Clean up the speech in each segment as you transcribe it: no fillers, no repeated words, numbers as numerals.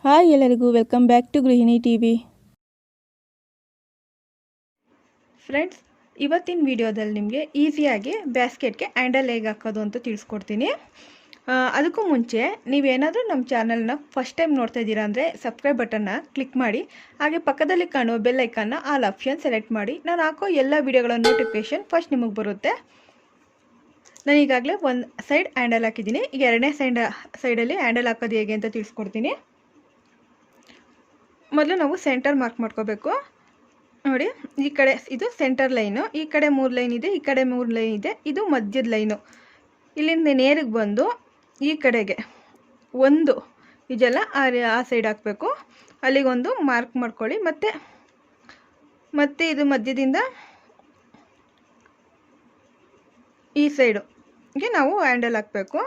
Hi ಎಲ್ಲರಿಗೂ welcome back to ಗೃಹಿಣಿ TV. Friends, ಇವತ್ತಿನ ವಿಡಿಯೋದಲ್ಲಿ ನಿಮಗೆ ಈಸಿಯಾಗಿ ಬ್ಯಾಸ್ಕೆಟ್ಗೆ ಹ್ಯಾಂಡಲ್ ಹೇಗೆ ಹಾಕೋದು ಅಂತ ತಿಳಿಸ್ಕೊಡ್ತೀನಿ. ಅದಕ್ಕೂ ಮುಂಚೆ ನೀವೇನಾದರೂ ನಮ್ಮ ಚಾನಲ್ನ ಫಸ್ಟ್ ಟೈಮ್ ನೋಡ್ತಾ ಇದ್ದೀರಾ ಅಂದರೆ ಸಬ್ಸ್ಕ್ರೈಬ್ ಬಟನ್ನ ಕ್ಲಿಕ್ ಮಾಡಿ, ಹಾಗೆ ಪಕ್ಕದಲ್ಲಿ ಕಾಣುವ ಬೆಲ್ ಐಕನ್ನ ಆಲ್ ಆಪ್ಷನ್ ಸೆಲೆಕ್ಟ್ ಮಾಡಿ. ನಾನು ಹಾಕೋ ಎಲ್ಲ ವಿಡಿಯೋಗಳ ನೋಟಿಫಿಕೇಷನ್ ಫಸ್ಟ್ ನಿಮಗೆ ಬರುತ್ತೆ. ನಾನು ಈಗಾಗಲೇ ಒಂದು ಸೈಡ್ ಹ್ಯಾಂಡಲ್ ಹಾಕಿದ್ದೀನಿ. ಈಗ ಎರಡನೇ ಸೈಡಲ್ಲಿ ಹ್ಯಾಂಡಲ್ ಹಾಕೋದು ಹೇಗೆ ಅಂತ ತಿಳಿಸ್ಕೊಡ್ತೀನಿ. ಮೊದಲು ನಾವು ಸೆಂಟರ್ ಮಾರ್ಕ್ ಮಾಡ್ಕೋಬೇಕು. ನೋಡಿ, ಈ ಕಡೆ ಇದು ಸೆಂಟರ್ ಲೈನು, ಈ ಕಡೆ 3 ಲೈನ್ ಇದೆ, ಈ ಕಡೆ 3 ಲೈನ್ ಇದೆ, ಇದು ಮಧ್ಯದ ಲೈನು. ಇಲ್ಲಿಂದ ನೇರಿಗೆ ಬಂದು ಈ ಕಡೆಗೆ ಒಂದು ಇದೆಲ್ಲ ಆ ಸೈಡ್ ಹಾಕಬೇಕು. ಅಲ್ಲಿಗೊಂದು ಮಾರ್ಕ್ ಮಾಡ್ಕೊಳ್ಳಿ. ಮತ್ತೆ ಇದು ಮಧ್ಯದಿಂದ ಈ ಸೈಡುಗೆ ನಾವು ಹ್ಯಾಂಡಲ್ ಹಾಕಬೇಕು.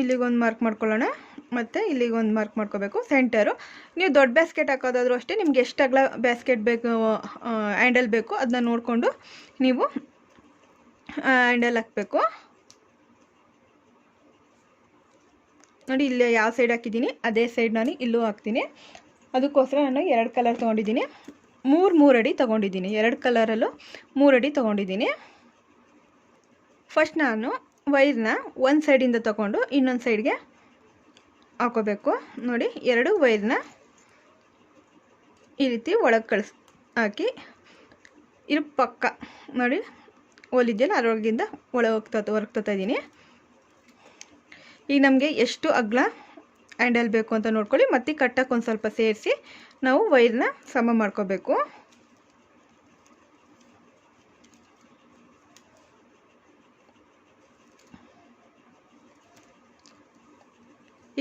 ಇಲ್ಲಿಗೊಂದು ಮಾರ್ಕ್ ಮಾಡ್ಕೊಳ್ಳೋಣ, ಮತ್ತು ಇಲ್ಲಿಗೊಂದು ಮಾರ್ಕ್ ಮಾಡ್ಕೋಬೇಕು. ಸೆಂಟರು ನೀವು ದೊಡ್ಡ ಬ್ಯಾಸ್ಕೆಟ್ ಹಾಕೋದಾದರೂ ಅಷ್ಟೇ, ನಿಮ್ಗೆ ಎಷ್ಟು ಅಗಲ ಬ್ಯಾಸ್ಕೆಟ್ ಬೇಕು, ಹ್ಯಾಂಡಲ್ ಬೇಕು, ಅದನ್ನ ನೋಡಿಕೊಂಡು ನೀವು ಹ್ಯಾಂಡಲ್ ಹಾಕಬೇಕು. ನೋಡಿ, ಇಲ್ಲಿ ಯಾವ ಸೈಡ್ ಹಾಕಿದ್ದೀನಿ ಅದೇ ಸೈಡ್ ನಾನು ಇಲ್ಲೂ ಹಾಕ್ತೀನಿ. ಅದಕ್ಕೋಸ್ಕರ ನಾನು 2 ಕಲರ್ ತೊಗೊಂಡಿದ್ದೀನಿ, 3 ಅಡಿ ತೊಗೊಂಡಿದ್ದೀನಿ. 2 ಕಲರಲ್ಲೂ 3 ಅಡಿ ತೊಗೊಂಡಿದ್ದೀನಿ. ಫಸ್ಟ್ ನಾನು ವೈರ್ನ ಒಂದು ಸೈಡಿಂದ ತಗೊಂಡು ಇನ್ನೊಂದು ಸೈಡ್ಗೆ ಹಾಕೋಬೇಕು. ನೋಡಿ, 2 ವೈರ್ನ ಈ ರೀತಿ ಒಳಗೆ ಹಾಕಿ ಇದ್ರ ಪಕ್ಕ ನೋಡಿ ಒಲಿದೆಯಲ್ಲ, ಅದರೊಳಗಿಂದ ಹೊರಗ್ತಾ ಇದ್ದೀನಿ. ಈಗ ನಮಗೆ ಎಷ್ಟು ಅಗಲ ಹ್ಯಾಂಡಲ್ ಬೇಕು ಅಂತ ನೋಡ್ಕೊಳ್ಳಿ. ಮತ್ತು ಕಟ್ಟಕ್ಕೆ ಒಂದು ಸ್ವಲ್ಪ ಸೇರಿಸಿ ನಾವು ವೈರ್ನ ಸಮ ಮಾಡ್ಕೋಬೇಕು.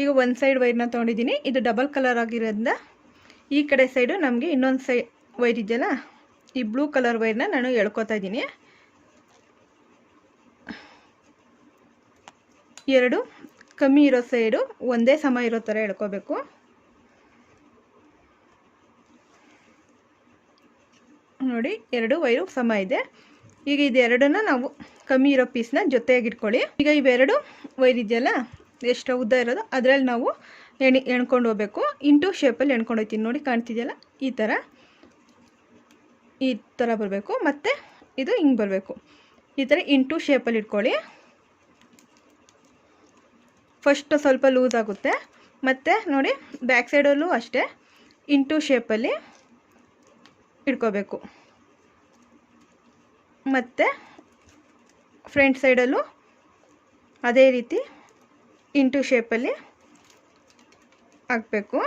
ಈಗ ಒಂದು ಸೈಡ್ ವೈರ್ನ ತೊಗೊಂಡಿದ್ದೀನಿ. ಇದು ಡಬಲ್ ಕಲರ್ ಆಗಿರೋದ್ರಿಂದ ಈ ಕಡೆ ಸೈಡು ನಮಗೆ ಇನ್ನೊಂದು ವೈರ್ ಇದೆಯಲ್ಲ, ಈ ಬ್ಲೂ ಕಲರ್ ವೈರ್ನ ನಾನು ಎಳ್ಕೊತಾ ಇದ್ದೀನಿ. 2 ಕಮ್ಮಿ ಇರೋ ಸೈಡು ಒಂದೇ ಸಮ ಇರೋ ಥರ ಎಳ್ಕೋಬೇಕು. ನೋಡಿ, 2 ವೈರು ಸಮ ಇದೆ. ಈಗ ಇದೆರಡನ್ನ ನಾವು ಕಮ್ಮಿ ಇರೋ ಪೀಸ್ನ ಜೊತೆಯಾಗಿಟ್ಕೊಳ್ಳಿ. ಈಗ ಇವೆರಡು ವೈರ್ ಇದೆಯಲ್ಲ, ಎಷ್ಟು ಉದ್ದ ಇರೋದು ಅದರಲ್ಲಿ ನಾವು ಎಣ್ಕೊಂಡು ಹೋಗ್ಬೇಕು. ಇಂಟು ಶೇಪಲ್ಲಿ ಎಣ್ಕೊಂಡು ಹೋಗ್ತೀನಿ. ನೋಡಿ, ಕಾಣ್ತಿದೆಯಲ್ಲ, ಈ ಥರ ಬರಬೇಕು. ಮತ್ತು ಇದು ಹಿಂಗೆ ಬರಬೇಕು. ಈ ಥರ ಇಂಟು ಶೇಪಲ್ಲಿ ಇಟ್ಕೊಳ್ಳಿ. ಫಸ್ಟ್ ಸ್ವಲ್ಪ ಲೂಸ್ ಆಗುತ್ತೆ. ಮತ್ತು ನೋಡಿ, ಬ್ಯಾಕ್ ಸೈಡಲ್ಲೂ ಅಷ್ಟೇ ಇಂಟು ಶೇಪಲ್ಲಿ ಇಟ್ಕೋಬೇಕು. ಮತ್ತು ಫ್ರಂಟ್ ಸೈಡಲ್ಲೂ ಅದೇ ರೀತಿ ಇಂಟು ಶೇಪಲ್ಲಿ ಹಾಕಬೇಕು.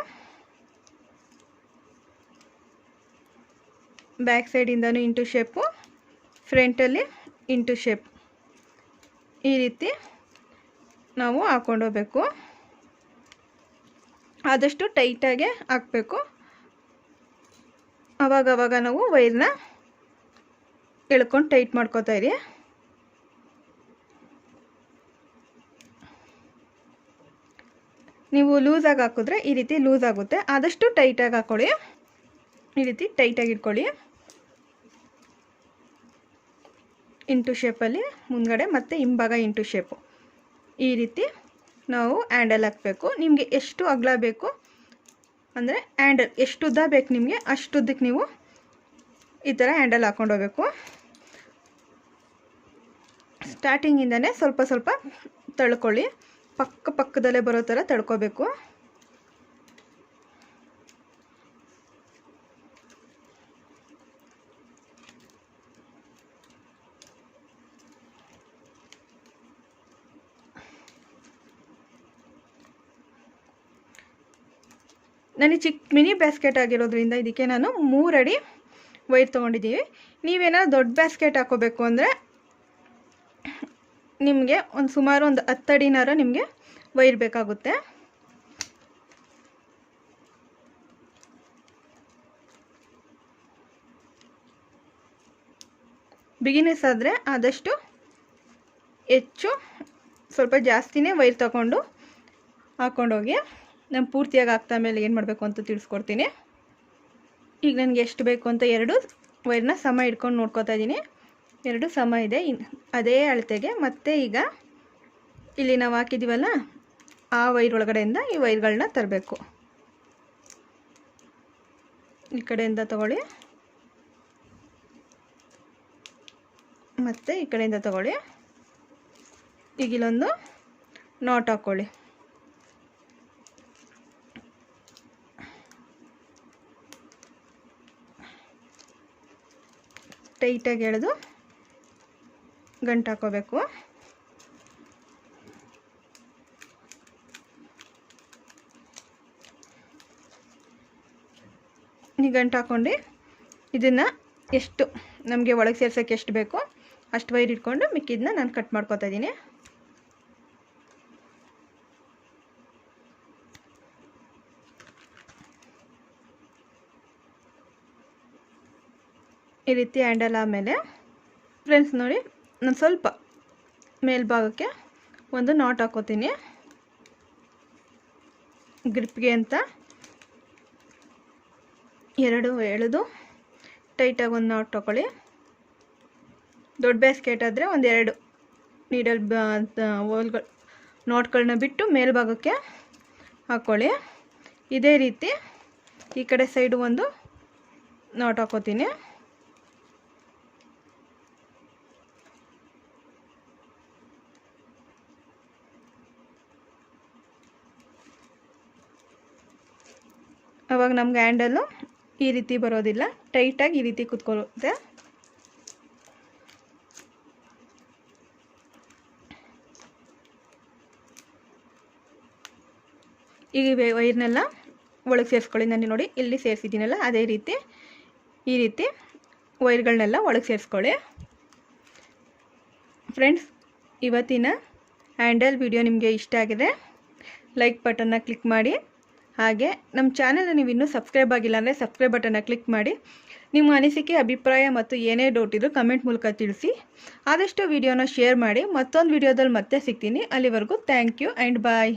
ಬ್ಯಾಕ್ ಸೈಡಿಂದನೂ ಇಂಟು ಶೇಪು, ಫ್ರಂಟಲ್ಲಿ ಇಂಟು ಶೇಪ್, ಈ ರೀತಿ ನಾವು ಹಾಕ್ಕೊಂಡು ಹೋಗಬೇಕು. ಆದಷ್ಟು ಟೈಟಾಗೆ ಹಾಕಬೇಕು. ಆವಾಗವಾಗ ನಾವು ವೈರ್ನ ಎಳ್ಕೊಂಡು ಟೈಟ್ ಮಾಡ್ಕೋತಾ ಇರಿ. ನೀವು ಲೂಸಾಗಿ ಹಾಕಿದ್ರೆ ಈ ರೀತಿ ಲೂಸ್ ಆಗುತ್ತೆ. ಆದಷ್ಟು ಟೈಟಾಗಿ ಹಾಕ್ಕೊಳ್ಳಿ. ಈ ರೀತಿ ಟೈಟಾಗಿ ಇಟ್ಕೊಳ್ಳಿ. ಇಂಟು ಶೇಪಲ್ಲಿ ಮುಂದ್ಗಡೆ ಮತ್ತು ಹಿಂಭಾಗ ಇಂಟು ಶೇಪು, ಈ ರೀತಿ ನಾವು ಹ್ಯಾಂಡಲ್ ಹಾಕಬೇಕು. ನಿಮಗೆ ಎಷ್ಟು ಅಗಲ ಬೇಕು ಅಂದರೆ ಹ್ಯಾಂಡಲ್ ಎಷ್ಟು ಉದ್ದ ಬೇಕು ನಿಮಗೆ, ಅಷ್ಟುದ್ದಕ್ಕೆ ನೀವು ಈ ಥರ ಹ್ಯಾಂಡಲ್ ಹಾಕ್ಕೊಂಡು ಹೋಗಬೇಕು. ಸ್ಟಾರ್ಟಿಂಗಿಂದನೇ ಸ್ವಲ್ಪ ಸ್ವಲ್ಪ ತಳ್ಕೊಳ್ಳಿ. ಪಕ್ಕದಲ್ಲೇ ಬರೋ ಥರ ತಳ್ಕೋಬೇಕು. ನನಗೆ ಚಿಕ್ಕ ಮಿನಿ ಬ್ಯಾಸ್ಕೆಟ್ ಆಗಿರೋದ್ರಿಂದ ಇದಕ್ಕೆ ನಾನು 3 ಅಡಿ ವೈರ್ ತೊಗೊಂಡಿದ್ದೀವಿ. ನೀವೇನಾದ್ರು ದೊಡ್ಡ ಬ್ಯಾಸ್ಕೆಟ್ ಹಾಕೋಬೇಕು ಅಂದರೆ ನಿಮಗೆ ಸುಮಾರು ಒಂದು 10 ಅಡಿನಾರ ನಿಮಗೆ ವೈರ್ ಬೇಕಾಗುತ್ತೆ. ಬಿಗಿನರ್ಸ್ ಆದರೆ ಆದಷ್ಟು ಹೆಚ್ಚು ಸ್ವಲ್ಪ ಜಾಸ್ತಿನೇ ವೈರ್ ತಗೊಂಡು ಹಾಕ್ಕೊಂಡೋಗಿ. ನಾನು ಪೂರ್ತಿಯಾಗಿ ಹಾಕ್ತಾ ಮೇಲೆ ಏನು ಮಾಡಬೇಕು ಅಂತ ತಿಳಿಸ್ಕೊಡ್ತೀನಿ. ಈಗ ನನಗೆ ಎಷ್ಟು ಬೇಕು ಅಂತ 2 ವೈರ್ನ ಸಮ ಇಟ್ಕೊಂಡು ನೋಡ್ಕೊತಾ ಇದ್ದೀನಿ. 2 ಸಮ ಇದೆ, ಅದೇ ಅಳತೆಗೆ. ಮತ್ತು ಈಗ ಇಲ್ಲಿ ನಾವು ಹಾಕಿದ್ದೀವಲ್ಲ ಆ ವೈರ್ ಒಳಗಡೆಯಿಂದ ಈ ವೈರ್ಗಳನ್ನ ತರಬೇಕು. ಈ ಕಡೆಯಿಂದ ತಗೊಳ್ಳಿ ಮತ್ತು ಈ ಕಡೆಯಿಂದ ತಗೊಳ್ಳಿ. ಈಗ ಇಲ್ಲೊಂದು ನಾಟ್ ಹಾಕ್ಕೊಳ್ಳಿ. ಟೈಟಾಗಿ ಎಳೆದು ಗಂಟು ಹಾಕೋಬೇಕು. ಈ ಗಂಟು ಹಾಕ್ಕೊಂಡು ಇದನ್ನು ಎಷ್ಟು ನಮಗೆ ಒಳಗೆ ಸೇರ್ಸೋಕ್ಕೆ ಎಷ್ಟು ಬೇಕೋ ಅಷ್ಟು ವೈರ್ ಇಟ್ಕೊಂಡು ಮಿಕ್ಕಿದ್ದನ್ನ ನಾನು ಕಟ್ ಮಾಡ್ಕೊತಾ ಇದ್ದೀನಿ. ಈ ರೀತಿ ಹ್ಯಾಂಡಲ್ ಆದಮೇಲೆ ಫ್ರೆಂಡ್ಸ್ ನೋಡಿ, ನಾನು ಸ್ವಲ್ಪ ಮೇಲ್ಭಾಗಕ್ಕೆ ಒಂದು ನಾಟ್ ಹಾಕೋತೀನಿ ಗ್ರಿಪ್ಗೆ ಅಂತ. ಎರಡು ಎಳೆದು ಟೈಟಾಗಿ ಒಂದು ನಾಟ್ ತಗೊಳ್ಳಿ. ದೊಡ್ಡ ಬ್ಯಾಸ್ಕೆಟ್ ಆದರೆ ಒಂದೆರಡು ನೀಡಲ್ ಹೋಲ್ಗಳು ನಾಟ್ಗಳನ್ನ ಬಿಟ್ಟು ಮೇಲ್ಭಾಗಕ್ಕೆ ಹಾಕ್ಕೊಳ್ಳಿ. ಇದೇ ರೀತಿ ಈ ಕಡೆ ಸೈಡು ಒಂದು ನಾಟ್ ಹಾಕೋತೀನಿ. ಅವಾಗ ನಮ್ಗೆ ಹ್ಯಾಂಡಲ್ಲು ಈ ರೀತಿ ಬರೋದಿಲ್ಲ, ಟೈಟಾಗಿ ಈ ರೀತಿ ಕುತ್ಕೊಳ್ಳುತ್ತೆ. ಈಗ ವೈರ್ನೆಲ್ಲ ಒಳಗೆ ಸೇರಿಸ್ಕೊಳ್ಳಿ. ನಾನು ನೋಡಿ ಇಲ್ಲಿ ಸೇರಿಸಿದ್ದೀನಲ್ಲ, ಅದೇ ರೀತಿ ಈ ರೀತಿ ವೈರ್ಗಳನ್ನೆಲ್ಲ ಒಳಗೆ ಸೇರಿಸ್ಕೊಳ್ಳಿ. ಫ್ರೆಂಡ್ಸ್, ಇವತ್ತಿನ ಹ್ಯಾಂಡಲ್ ವಿಡಿಯೋ ನಿಮಗೆ ಇಷ್ಟ ಆಗಿದೆ, ಲೈಕ್ ಬಟನ್ನ ಕ್ಲಿಕ್ ಮಾಡಿ. ಹಾಗೆ ನಮ್ಮ ಚಾನಲ್ನ ನೀವು ಇನ್ನೂ ಸಬ್ಸ್ಕ್ರೈಬ್ ಆಗಿಲ್ಲ ಅಂದರೆ ಸಬ್ಸ್ಕ್ರೈಬ್ ಬಟನ್ನ ಕ್ಲಿಕ್ ಮಾಡಿ. ನಿಮ್ಮ ಅನಿಸಿಕೆ, ಅಭಿಪ್ರಾಯ ಮತ್ತು ಏನೇ ಡೌಟ್ ಇದ್ದರೂ ಕಮೆಂಟ್ ಮೂಲಕ ತಿಳಿಸಿ. ಆದಷ್ಟು ವಿಡಿಯೋನ ಶೇರ್ ಮಾಡಿ. ಮತ್ತೊಂದು ವಿಡಿಯೋದಲ್ಲಿ ಮತ್ತೆ ಸಿಗ್ತೀನಿ. ಅಲ್ಲಿವರೆಗೂ ಥ್ಯಾಂಕ್ ಯು ಆ್ಯಂಡ್ ಬಾಯ್.